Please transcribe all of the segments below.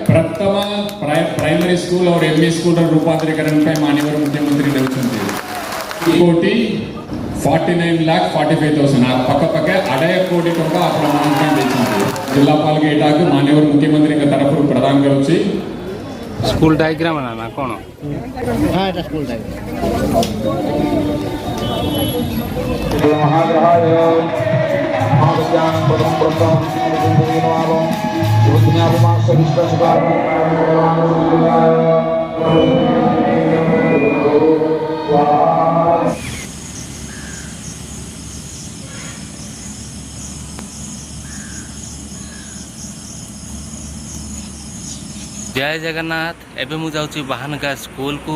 प्रथम primary school और ME school रूपांतरीकरण माननीय मुख्यमंत्री कोटी 49,45,000 पक्क पक्के 2.5 कोटी टंका जिलापाल एटा माननीय मुख्यमंत्री तरफ प्रदान कर स्कूल डायग्राम ना कौन हाँ এটা स्कूल जय जगन्नाथ एबे मु जाउची बाहनगा स्कूल को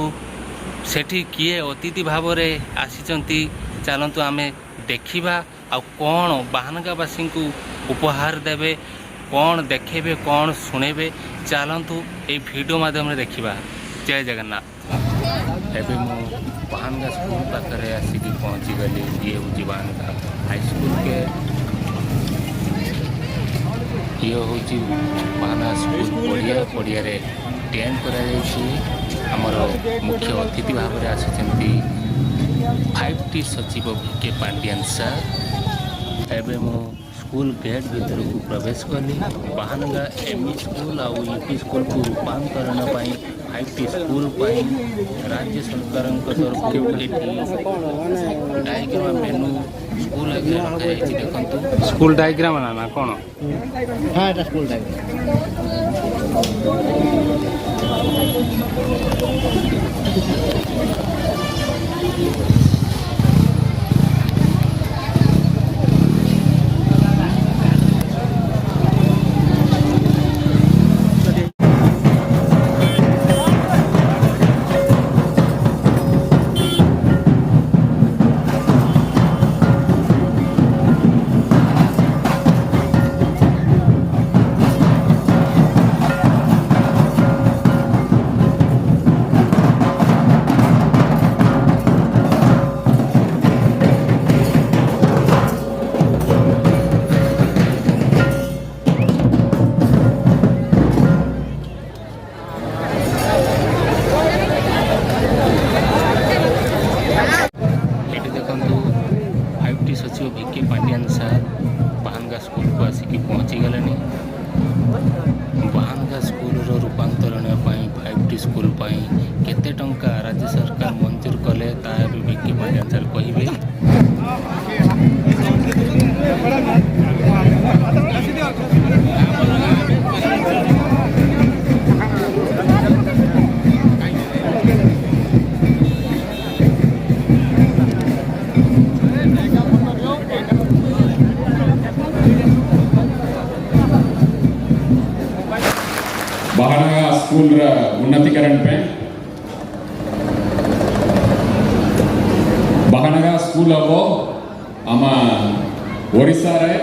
सेठी किए अतिथि भाव रे आसीचंती चलंतु आमे देखिबा आ कोन बाहनगावासी को उपहार देबे कोन देखेबे कोन सुनेबे चलंतु ए वीडियो माध्यम रे देखिबा। जय जगन्नाथ एबे मु बाहनगा स्कूल पाखरे आसीकी पहुंची गली। ये होची बाहनगा हाई स्कूल के ये हूँ बाहना स्कूल पड़िया टेंट कर मुख्य अतिथि भाव में आसी 5T सचिव VK पांडियन सर। एवं मु स्कूल गेट भीतर को प्रवेश कली। बाहनगा एमई स्कूल और यूपी स्कूल को रूपांतरण 5T स्कूल राज्य सरकार तरफ डायग्राम मेनू स्कूल देखो स्कूल डायग्राम ना कौन हाँ এটা स्कूल डायग्राम सचिव VK Pandian sir Bahanaga school को आसिक पहुँची गले। बाहनगा स्कूल रूपांतरण 5T स्कूल केते टंका राज्य सरकार मंजूर कले ताहा भी VK पांडियन सर कहिबे। बाहनगा स्कूल उन्नतीकरण पे बाहनगा स्कूल आम ओडिशा रे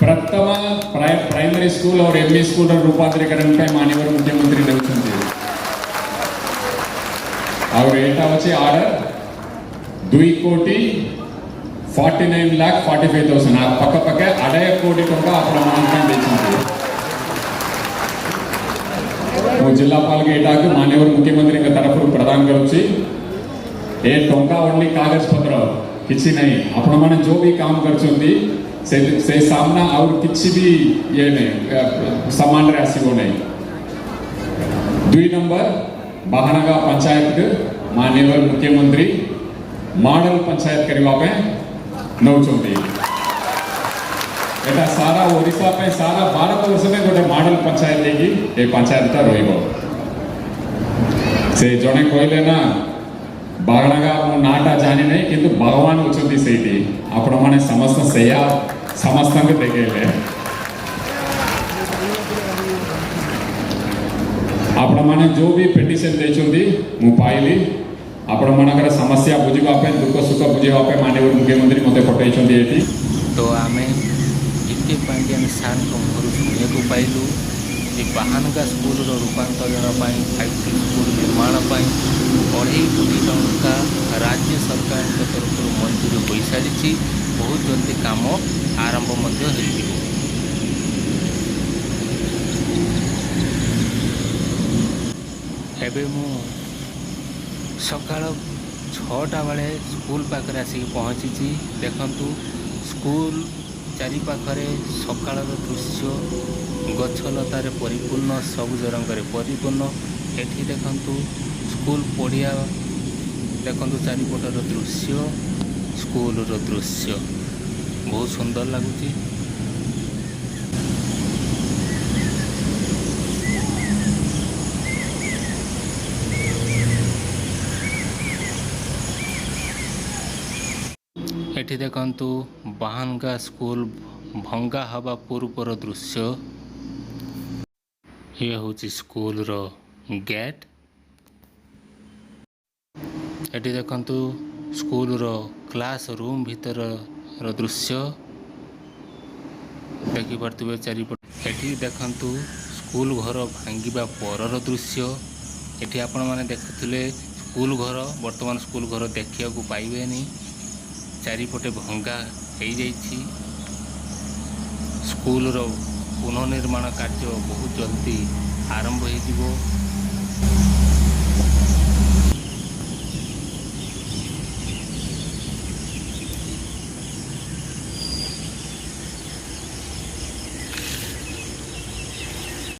प्रथम प्राइमरी स्कूल और एमई स्कूल रूपांतरीकरण माननीय मुख्यमंत्री एटा अच्छे आर्डर 2,49,45,000 पक्क पक्के 2.5 कोटी टंका जिलापाल एटा माननीय मुख्यमंत्री तरफ प्रदान कर टंका ओनली कागज पत्र किसी नहीं आपण मैंने जो भी काम कर सामना और किसी भी ये नहीं सामान रे आसीबो नहीं। 2 नंबर बाहनगा पंचायत माननीय मुख्यमंत्री मॉडल पंचायत करने नौचंती। एटा सारा ओडिशा पे सारा भारत वर्ष में गोटे मॉडल पंचायत लेगी ये पंचायतटा रहिबो। से जने कहले ना बागणगा मो नाटा जानि नहीं किंतु भगवान उचंती सेठी आपण माने समस्त सेया समस्त के देखेले आपण माने जो भी पिटिशन देचंती मु पाइली आपण मानकर समस्या बुझिबा पे दुख सुख बुझिबा पे माननीय मुख्यमंत्री मते पठाइछंती एठी। तो आमे VK पांडियन सर को सुनिया को पाइलु जे बाहनगा स्कूल रूपांतरण 5T स्कूल निर्माण 2.5 कोटी टंका राज्य सरकार तरफ मंजूरी हो सारी बहुत जल्दी काम आरंभ ଏବେ ମୁଁ ସକାଳ 6ଟା ବେଳେ ସ୍କୁଲ ପାଖରେ ଆସିକି ପହଞ୍ଚିଛି। ଦେଖନ୍ତୁ ସ୍କୁଲ ଚାରିପାଖରେ ସକାଳର ଦୃଶ୍ୟ ଗଛଲତାରେ ପରିପୂର୍ଣ୍ଣ, ସବୁଜ ରଙ୍ଗରେ ପରିପୂର୍ଣ୍ଣ। ଏଠି ଦେଖନ୍ତୁ ସ୍କୁଲ ପଡ଼ିଆ, ଦେଖନ୍ତୁ ଚାରିପଟର ଦୃଶ୍ୟ, ସ୍କୁଲର ଦୃଶ୍ୟ ବହୁତ ସୁନ୍ଦର ଲାଗୁଛି। ଏଠି ଦେଖନ୍ତୁ ବାହାନଗା ସ୍କୁଲ ଭଙ୍ଗା ହେବା ପୂର୍ବର ଦୃଶ୍ୟ। ଇଏ ହେଉଛି ସ୍କୁଲର ଗେଟ୍। ଏଠି ଦେଖନ୍ତୁ ସ୍କୁଲର କ୍ଲାସ୍ ରୁମ୍ ଭିତରର ଦୃଶ୍ୟ ଦେଖିପାରୁଥିବେ ଚାରିପଟ। ଏଠି ଦେଖନ୍ତୁ ସ୍କୁଲ ଘର ଭାଙ୍ଗିବା ପରର ଦୃଶ୍ୟ। ଏଠି ଆପଣମାନେ ଦେଖୁଥିଲେ ସ୍କୁଲ ଘର, ବର୍ତ୍ତମାନ ସ୍କୁଲ ଘର ଦେଖିବାକୁ ପାଇବେନି, ଚାରିପଟେ ଭଙ୍ଗା ହେଇଯାଇଛି। ସ୍କୁଲର ପୁନଃନିର୍ମାଣ କାର୍ଯ୍ୟ ବହୁତ ଜଲ୍ଦି ଆରମ୍ଭ ହୋଇଯିବ।